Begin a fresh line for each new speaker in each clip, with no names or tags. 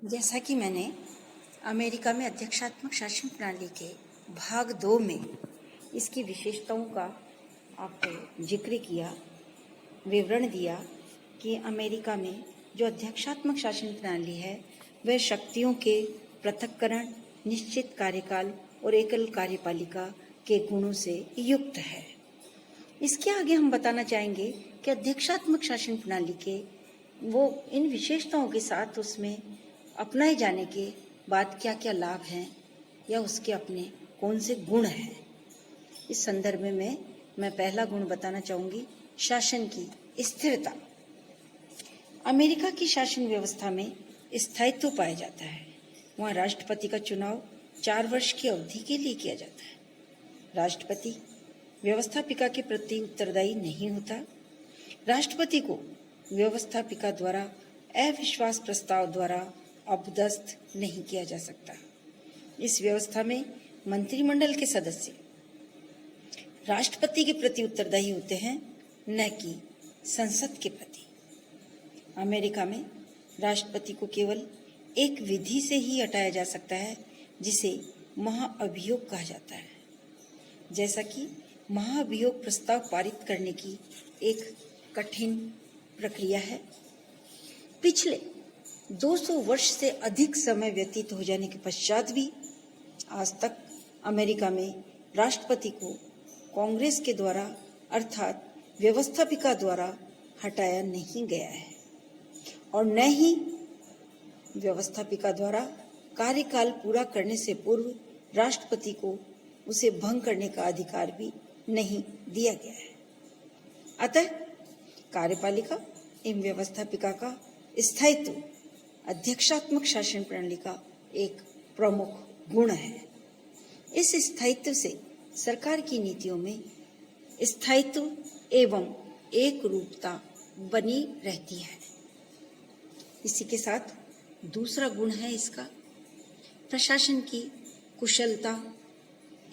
जैसा कि मैंने अमेरिका में अध्यक्षात्मक शासन प्रणाली के भाग 2 में इसकी विशेषताओं का आपको जिक्र किया, विवरण दिया कि अमेरिका में जो अध्यक्षात्मक शासन प्रणाली है वह शक्तियों के पृथक्करण, निश्चित कार्यकाल और एकल कार्यपालिका के गुणों से युक्त है। इसके आगे हम बताना चाहेंगे कि अध्यक्षात्मक शासन प्रणाली के वो इन विशेषताओं के साथ उसमें अपनाए जाने के बाद क्या क्या लाभ हैं या उसके अपने कौन से गुण हैं। इस संदर्भ में मैं पहला गुण बताना चाहूँगी, शासन की स्थिरता। अमेरिका की शासन व्यवस्था में स्थायित्व पाया जाता है। वहाँ राष्ट्रपति का चुनाव 4 वर्ष की अवधि के लिए किया जाता है। राष्ट्रपति व्यवस्थापिका के प्रति उत्तरदायी नहीं होता। राष्ट्रपति को व्यवस्थापिका द्वारा अविश्वास प्रस्ताव द्वारा अपदस्थ नहीं किया जा सकता। इस व्यवस्था में मंत्रिमंडल के सदस्य राष्ट्रपति के प्रति उत्तरदायी होते हैं, न कि संसद के प्रति। अमेरिका में राष्ट्रपति को केवल एक विधि से ही हटाया जा सकता है, जिसे महाअभियोग कहा जाता है। जैसा कि महाअभियोग प्रस्ताव पारित करने की एक कठिन प्रक्रिया है। पिछले 200 वर्ष से अधिक समय व्यतीत हो जाने के पश्चात भी आज तक अमेरिका में राष्ट्रपति को कांग्रेस के द्वारा अर्थात व्यवस्थापिका द्वारा हटाया नहीं गया है और न ही व्यवस्थापिका द्वारा कार्यकाल पूरा करने से पूर्व राष्ट्रपति को उसे भंग करने का अधिकार भी नहीं दिया गया है। अतः कार्यपालिका एवं व्यवस्थापिका का स्थायित्व अध्यक्षात्मक शासन प्रणाली का एक प्रमुख गुण है। इस स्थायित्व से सरकार की नीतियों में स्थायित्व एवं एक रूपता बनी रहती है। इसी के साथ दूसरा गुण है इसका प्रशासन की कुशलता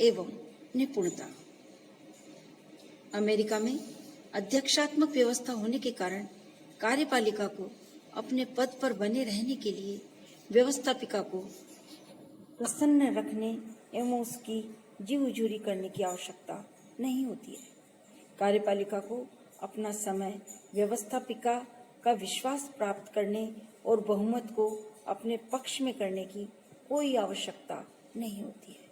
एवं निपुणता। अमेरिका में अध्यक्षात्मक व्यवस्था होने के कारण कार्यपालिका को अपने पद पर बने रहने के लिए व्यवस्थापिका को प्रसन्न रखने एवं उसकी जीवझूरी करने की आवश्यकता नहीं होती है। कार्यपालिका को अपना समय व्यवस्थापिका का विश्वास प्राप्त करने और बहुमत को अपने पक्ष में करने की कोई आवश्यकता नहीं होती है।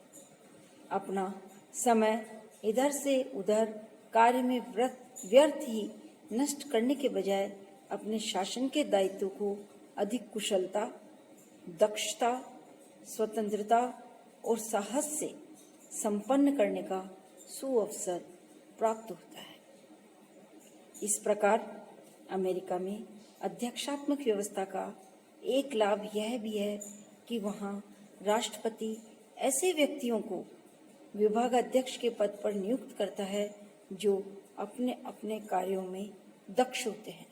अपना समय इधर से उधर कार्य में व्यर्थ ही नष्ट करने के बजाय अपने शासन के दायित्व को अधिक कुशलता, दक्षता, स्वतंत्रता और साहस से संपन्न करने का सुअवसर प्राप्त होता है। इस प्रकार अमेरिका में अध्यक्षात्मक व्यवस्था का एक लाभ यह भी है कि वहाँ राष्ट्रपति ऐसे व्यक्तियों को विभागाध्यक्ष के पद पर नियुक्त करता है जो अपने अपने कार्यों में दक्ष होते हैं।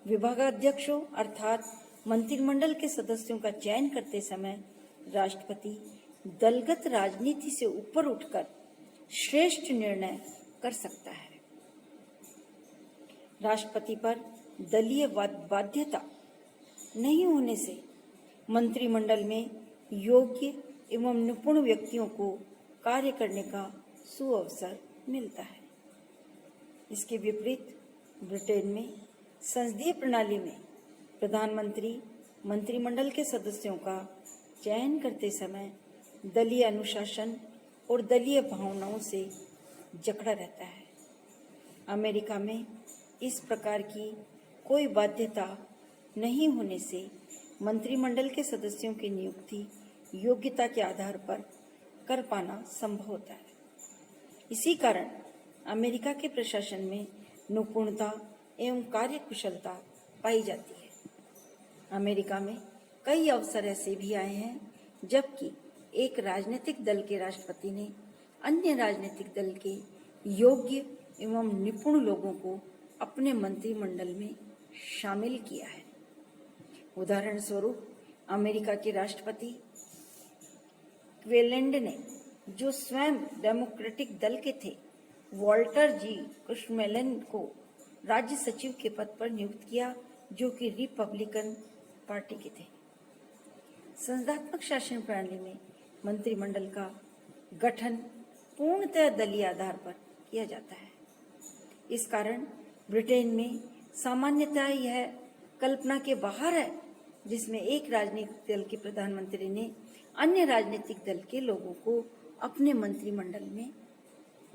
विभागाध्यक्षों अर्थात मंत्रिमंडल के सदस्यों का चयन करते समय राष्ट्रपति दलगत राजनीति से ऊपर उठकर श्रेष्ठ निर्णय कर सकता है। राष्ट्रपति पर दलीय बाध्यता नहीं होने से मंत्रिमंडल में योग्य एवं निपुण व्यक्तियों को कार्य करने का सुअवसर मिलता है। इसके विपरीत ब्रिटेन में संसदीय प्रणाली में प्रधानमंत्री मंत्रिमंडल के सदस्यों का चयन करते समय दलीय अनुशासन और दलीय भावनाओं से जकड़ा रहता है। अमेरिका में इस प्रकार की कोई बाध्यता नहीं होने से मंत्रिमंडल के सदस्यों की नियुक्ति योग्यता के आधार पर कर पाना संभव होता है। इसी कारण अमेरिका के प्रशासन में निपुणता एवं कार्यकुशलता पाई जाती है। अमेरिका में कई अवसर ऐसे भी आए हैं जबकि एक राजनीतिक दल के राष्ट्रपति ने अन्य राजनीतिक दल के योग्य एवं निपुण लोगों को अपने मंत्रिमंडल में शामिल किया है। उदाहरण स्वरूप अमेरिका के राष्ट्रपति क्लेवेलैंड ने, जो स्वयं डेमोक्रेटिक दल के थे, वॉल्टर जी कुशमेलन को राज्य सचिव के पद पर नियुक्त किया, जो कि रिपब्लिकन पार्टी के थे। संसदात्मक शासन प्रणाली में मंत्रिमंडल का गठन पूर्णतः दलीय आधार पर किया जाता है। इस कारण ब्रिटेन में सामान्यतः यह कल्पना के बाहर है जिसमें एक राजनीतिक दल के प्रधानमंत्री ने अन्य राजनीतिक दल के लोगों को अपने मंत्रिमंडल में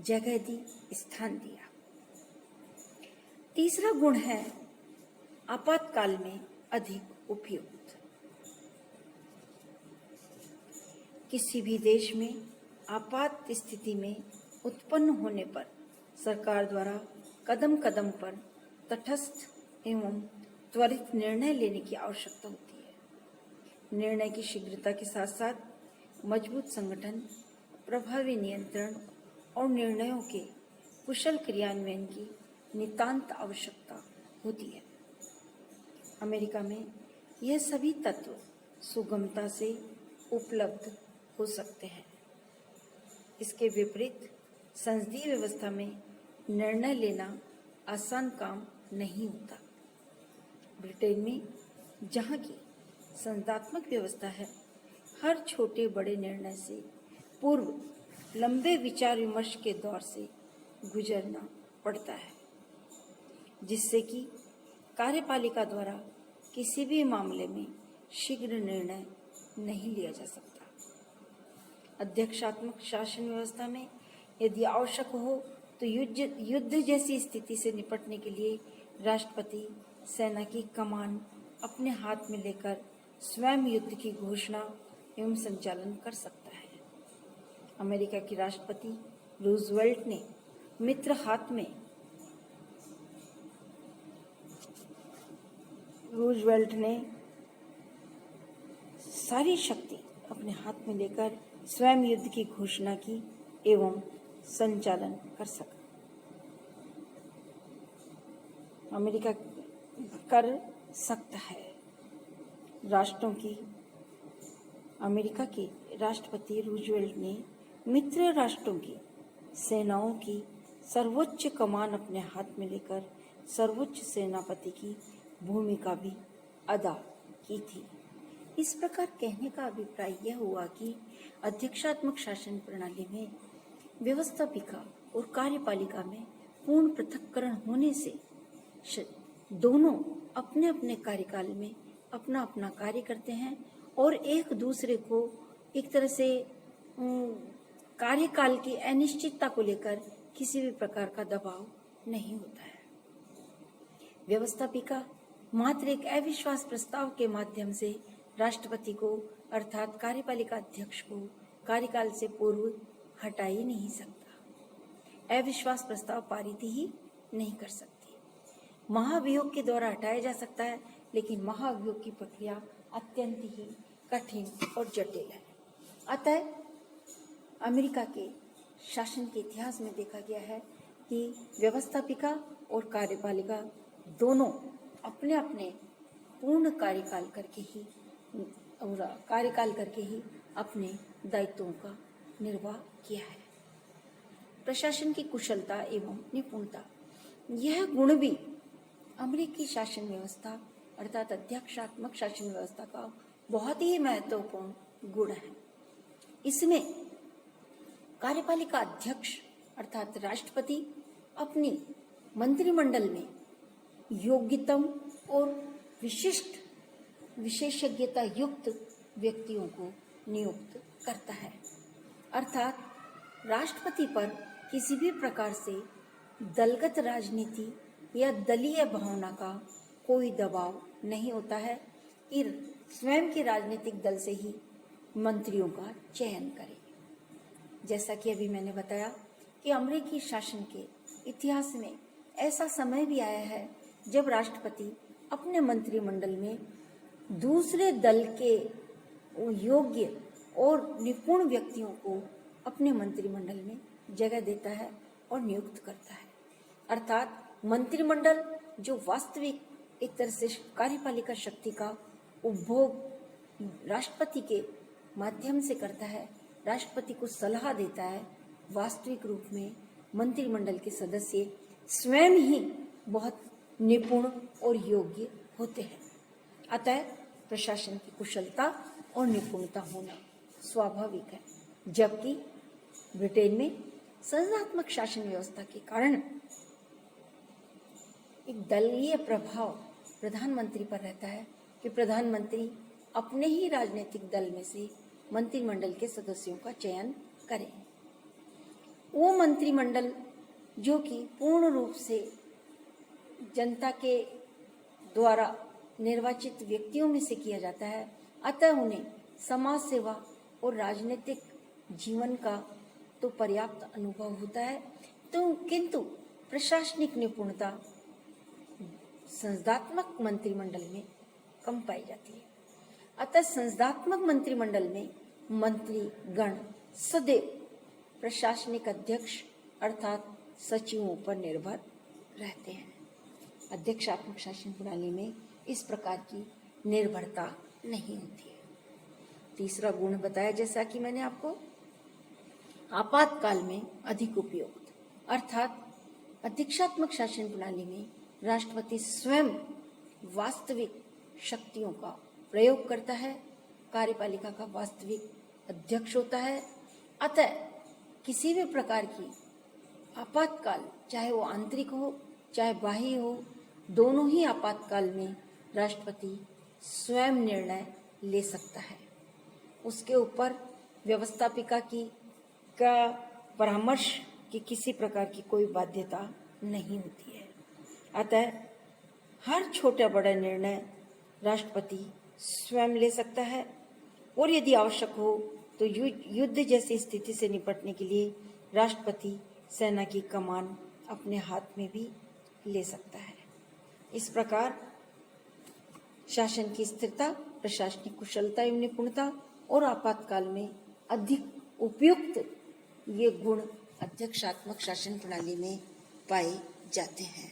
जगह दी, स्थान दिया। तीसरा गुण है आपातकाल में अधिक उपयुक्त। किसी भी देश में आपात स्थिति में उत्पन्न होने पर सरकार द्वारा कदम कदम पर तटस्थ एवं त्वरित निर्णय लेने की आवश्यकता होती है। निर्णय की शीघ्रता के साथ साथ मजबूत संगठन, प्रभावी नियंत्रण और निर्णयों के कुशल क्रियान्वयन की नितांत आवश्यकता होती है। अमेरिका में यह सभी तत्व सुगमता से उपलब्ध हो सकते हैं। इसके विपरीत संसदीय व्यवस्था में निर्णय लेना आसान काम नहीं होता। ब्रिटेन में जहाँ की संसदात्मक व्यवस्था है, हर छोटे बड़े निर्णय से पूर्व लंबे विचार विमर्श के दौर से गुजरना पड़ता है, जिससे कि कार्यपालिका द्वारा किसी भी मामले में शीघ्र निर्णय नहीं लिया जा सकता। अध्यक्षात्मक शासन व्यवस्था में यदि आवश्यक हो तो युद्ध जैसी स्थिति से निपटने के लिए राष्ट्रपति सेना की कमान अपने हाथ में लेकर स्वयं युद्ध की घोषणा एवं संचालन कर सकता है। अमेरिका के राष्ट्रपति रूजवेल्ट ने सारी शक्ति अपने हाथ में लेकर स्वयं युद्ध की घोषणा की एवं संचालन कर सका। अमेरिका कर सकता है। अमेरिका के राष्ट्रपति रूजवेल्ट ने मित्र राष्ट्रों की सेनाओं की सर्वोच्च कमान अपने हाथ में लेकर सर्वोच्च सेनापति की भूमिका भी अदा की थी। इस प्रकार कहने का अभिप्राय यह हुआ कि अध्यक्षात्मक शासन प्रणाली में व्यवस्थापिका और कार्यपालिका में पूर्ण पृथक्करण होने से दोनों अपने अपने कार्यकाल में अपना अपना कार्य करते हैं और एक दूसरे को एक तरह से कार्यकाल की अनिश्चितता को लेकर किसी भी प्रकार का दबाव नहीं होता है। व्यवस्थापिका मात्र एक अविश्वास प्रस्ताव के माध्यम से राष्ट्रपति को अर्थात कार्यपालिका अध्यक्ष को कार्यकाल से पूर्व हटा ही नहीं सकता। अविश्वास प्रस्ताव पारित ही नहीं कर सकती। महाभियोग के द्वारा हटाया जा सकता है, लेकिन महाभियोग की प्रक्रिया अत्यंत ही कठिन और जटिल है। अतः अमेरिका के शासन के इतिहास में देखा गया है कि व्यवस्थापिका और कार्यपालिका दोनों अपने अपने पूर्ण कार्यकाल करके ही अपने दायित्वों का निर्वाह किया है। प्रशासन की कुशलता एवं निपुणता, यह गुण भी अमेरिकी शासन व्यवस्था अर्थात अध्यक्षात्मक शासन व्यवस्था का बहुत ही महत्वपूर्ण गुण है। इसमें कार्यपालिका अध्यक्ष अर्थात राष्ट्रपति अपनी मंत्रिमंडल में योग्यतम और विशेषज्ञता युक्त व्यक्तियों को नियुक्त करता है। अर्थात राष्ट्रपति पर किसी भी प्रकार से दलगत राजनीति या दलीय भावना का कोई दबाव नहीं होता है कि स्वयं के राजनीतिक दल से ही मंत्रियों का चयन करे। जैसा कि अभी मैंने बताया कि अमेरिकी शासन के इतिहास में ऐसा समय भी आया है जब राष्ट्रपति अपने मंत्रिमंडल में दूसरे दल के योग्य और निपुण व्यक्तियों को अपने मंत्रिमंडल में जगह देता है और नियुक्त करता है। अर्थात मंत्रिमंडल जो वास्तविक एक तरह से कार्यपालिका शक्ति का उपभोग राष्ट्रपति के माध्यम से करता है, राष्ट्रपति को सलाह देता है, वास्तविक रूप में मंत्रिमंडल के सदस्य स्वयं ही बहुत निपुण और योग्य होते हैं। अतः प्रशासन की कुशलता और निपुणता होना स्वाभाविक है, जबकि ब्रिटेन में संस्थात्मक शासन व्यवस्था के कारण एक दलीय प्रभाव प्रधानमंत्री पर रहता है कि प्रधानमंत्री अपने ही राजनीतिक दल में से मंत्रिमंडल के सदस्यों का चयन करें। वो मंत्रिमंडल जो कि पूर्ण रूप से जनता के द्वारा निर्वाचित व्यक्तियों में से किया जाता है, अतः उन्हें समाज सेवा और राजनीतिक जीवन का तो पर्याप्त अनुभव होता है, तो किंतु प्रशासनिक निपुणता संस्थात्मक मंत्रिमंडल में कम पाई जाती है। अतः संस्थात्मक मंत्रिमंडल में मंत्री गण सदैव प्रशासनिक अध्यक्ष अर्थात सचिवों पर निर्भर रहते हैं। अध्यक्षात्मक शासन प्रणाली में इस प्रकार की निर्भरता नहीं होती है। तीसरा गुण बताया, जैसा कि मैंने आपको, आपातकाल में अधिक उपयुक्त, अर्थात अध्यक्षात्मक शासन प्रणाली में राष्ट्रपति स्वयं वास्तविक शक्तियों का प्रयोग करता है, कार्यपालिका का वास्तविक अध्यक्ष होता है। अतः किसी भी प्रकार की आपातकाल, चाहे वो आंतरिक हो चाहे बाह्य हो, दोनों ही आपातकाल में राष्ट्रपति स्वयं निर्णय ले सकता है। उसके ऊपर व्यवस्थापिका की का परामर्श की किसी प्रकार की कोई बाध्यता नहीं होती है। अतः हर छोटा बड़ा निर्णय राष्ट्रपति स्वयं ले सकता है और यदि आवश्यक हो तो युद्ध जैसी स्थिति से निपटने के लिए राष्ट्रपति सेना की कमान अपने हाथ में भी ले सकता है। इस प्रकार शासन की स्थिरता, प्रशासनिक कुशलता एवं निपुणता और आपातकाल में अधिक उपयुक्त ये गुण अध्यक्षात्मक शासन प्रणाली में पाए जाते हैं।